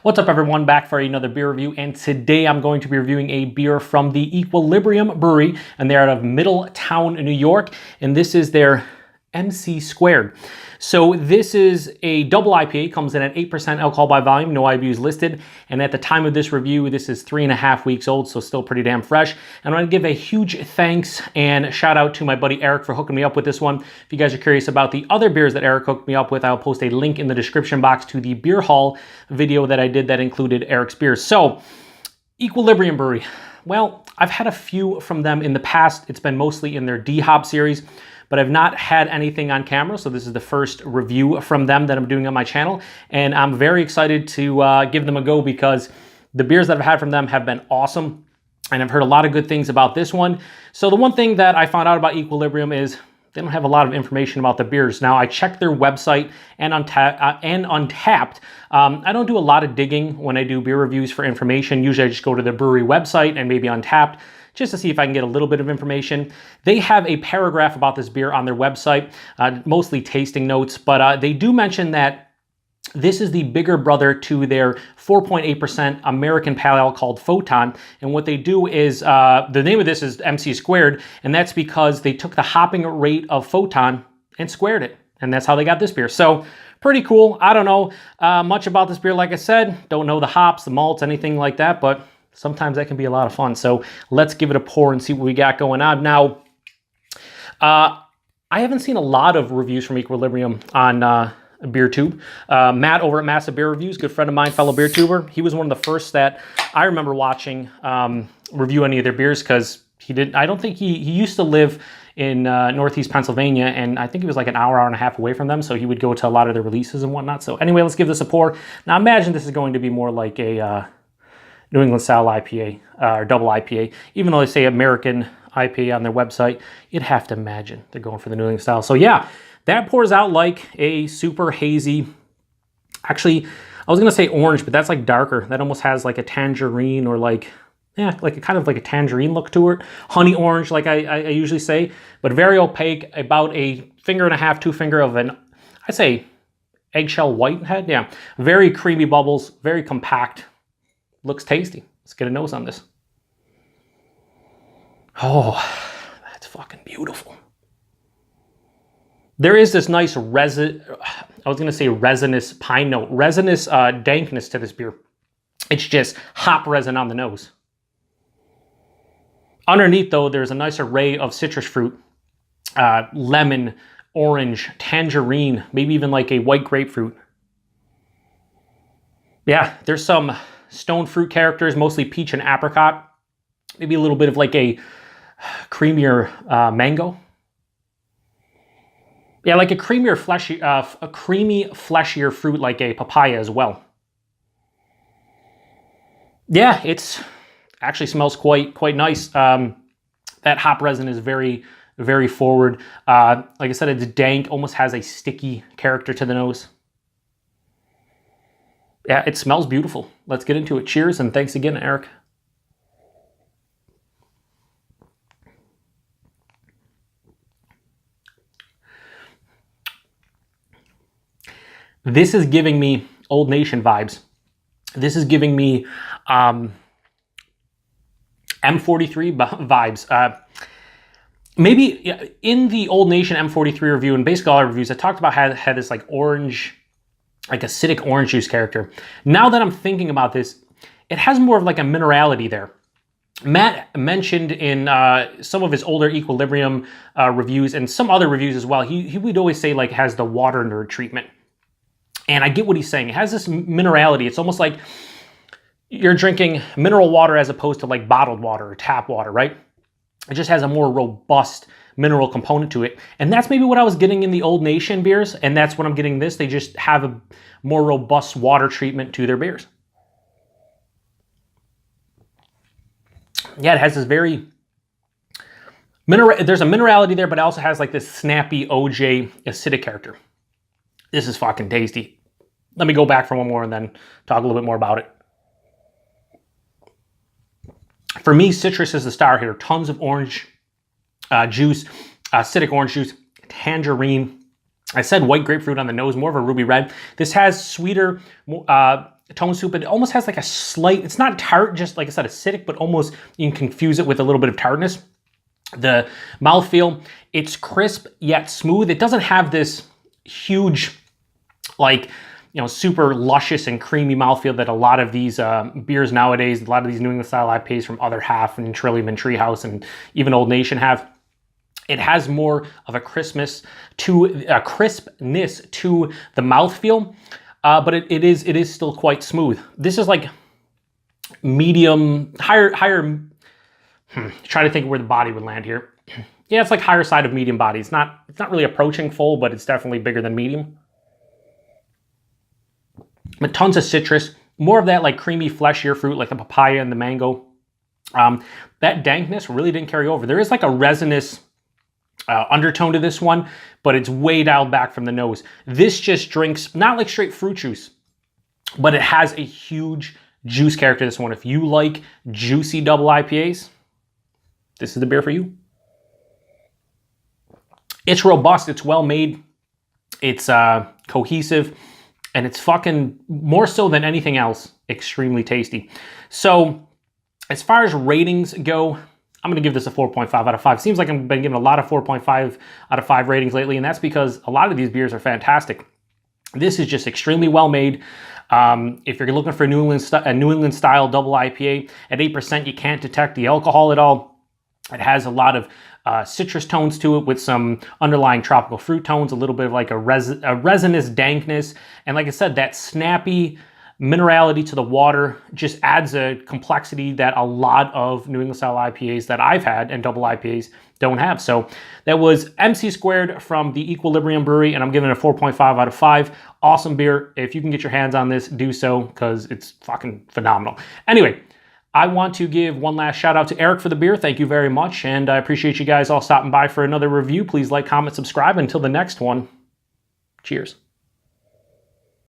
What's up everyone, back for another beer review, and today I'm going to be reviewing a beer from the Equilibrium Brewery, and they're out of Middletown, New York, and this is their MC². So this is a double IPA, comes in at 8% alcohol by volume, no IBUs listed, and at the time of this review, this is 3.5 weeks old, so still pretty damn fresh. And I want to give a huge thanks and shout out to my buddy Eric for hooking me up with this one. If you guys are curious about the other beers that Eric hooked me up with, I'll post a link in the description box to the beer haul video that I did that included Eric's beers. So, Equilibrium Brewery. Well, I've had a few from them in the past. It's been mostly in their D-Hop series, but I've not had anything on camera, so this is the first review from them that I'm doing on my channel, and I'm very excited to give them a go because the beers that I've had from them have been awesome, and I've heard a lot of good things about this one. So the one thing that I found out about Equilibrium is they don't have a lot of information about the beers. Now, I checked their website and Untapped. I don't do a lot of digging when I do beer reviews for information. Usually I just go to the brewery website and maybe Untapped just to see if I can get a little bit of information. They have a paragraph about this beer on their website, mostly tasting notes, but they do mention that this is the bigger brother to their 4.8% American pale ale called Photon. And what they do is, the name of this is MC², and that's because they took the hopping rate of Photon and squared it. And that's how they got this beer. So pretty cool. I don't know much about this beer, like I said. Don't know the hops, the malts, anything like that, but sometimes that can be a lot of fun. So let's give it a pour and see what we got going on. Now, I haven't seen a lot of reviews from Equilibrium on BeerTube. Matt over at Massive Beer Reviews, good friend of mine, fellow beer tuber. He was one of the first that I remember watching review any of their beers because I don't think he used to live in Northeast Pennsylvania, and I think he was like an hour and a half away from them, so he would go to a lot of their releases and whatnot. So anyway, let's give this a pour. Now imagine this is going to be more like a New England style IPA or double IPA. Even though they say American IPA on their website, you'd have to imagine they're going for the New England style. So yeah, that pours out like a super hazy, actually, I was gonna say orange, but that's like darker. That almost has like a tangerine or like, yeah, like a kind of like a tangerine look to it. Honey orange, like I usually say, but very opaque, about a finger and a half, 2 finger of an, I'd say eggshell white head. Yeah, very creamy bubbles, very compact. Looks tasty. Let's get a nose on this. Oh, that's fucking beautiful. There is this nice resin, I was gonna say resinous pine note, resinous dankness to this beer. It's just hop resin on the nose. Underneath though, there's a nice array of citrus fruit, lemon, orange, tangerine, maybe even like a white grapefruit. Yeah, there's some stone fruit characters, mostly peach and apricot. Maybe a little bit of like a creamier mango. Yeah, like a creamier, fleshy, a creamy, fleshier fruit like a papaya as well. Yeah, it's actually smells quite nice. That hop resin is very, very forward. Like I said, it's dank, almost has a sticky character to the nose. Yeah, it smells beautiful. Let's get into it. Cheers, and thanks again, Eric. This is giving me Old Nation vibes. This is giving me M43 vibes. Maybe in the Old Nation M43 review, and basically all our reviews, I talked about how it had this like orange, like acidic orange juice character. Now that I'm thinking about this, it has more of like a minerality there. Matt mentioned in some of his older Equilibrium reviews and some other reviews as well, he would always say like it has the water nerd treatment. And I get what he's saying. It has this minerality. It's almost like you're drinking mineral water as opposed to like bottled water or tap water, right? It just has a more robust mineral component to it. And that's maybe what I was getting in the Old Nation beers, and that's what I'm getting this. They just have a more robust water treatment to their beers. Yeah, it has this very there's a minerality there, but it also has like this snappy OJ acidic character. This is fucking tasty. Let me go back for one more and then talk a little bit more about it. For me, citrus is the star here. Tons of orange juice, acidic orange juice, tangerine. I said white grapefruit on the nose, more of a ruby red. This has sweeter, tones to it, but it almost has like a slight, it's not tart, just like I said, acidic, but almost you can confuse it with a little bit of tartness. The mouthfeel, it's crisp yet smooth. It doesn't have this huge, like, you know, super luscious and creamy mouthfeel that a lot of these beers nowadays, a lot of these New England style IPAs from Other Half and Trillium and Treehouse and even Old Nation have. It has more of a crispness to the mouthfeel, but it is still quite smooth. This is like medium, higher. Trying to think where the body would land here. Yeah, it's like higher side of medium body. It's not really approaching full, but it's definitely bigger than medium. But tons of citrus, more of that like creamy, fleshier fruit, like the papaya and the mango. That dankness really didn't carry over. There is like a resinous undertone to this one, but it's way dialed back from the nose. This just drinks not like straight fruit juice, but it has a huge juice character. This one, if you like juicy double IPAs, this is the beer for you. It's robust, it's well made, it's cohesive, and it's fucking, more so than anything else, extremely tasty. So as far as ratings go, I'm gonna give this a 4.5 out of 5. Seems like I've been giving a lot of 4.5 out of 5 ratings lately, and that's because a lot of these beers are fantastic. This is just extremely well made. If you're looking for a New England style double IPA, at 8%, you can't detect the alcohol at all. It has a lot of citrus tones to it with some underlying tropical fruit tones, a little bit of like a resinous dankness. And like I said, that snappy minerality to the water just adds a complexity that a lot of New England style IPAs that I've had and double IPAs don't have. So that was MC² from the Equilibrium Brewery, and I'm giving it a 4.5 out of 5. Awesome beer. If you can get your hands on this, do so, because it's fucking phenomenal. Anyway, I want to give one last shout out to Eric for the beer. Thank you very much. And I appreciate you guys all stopping by for another review. Please like, comment, subscribe. Until the next one, cheers.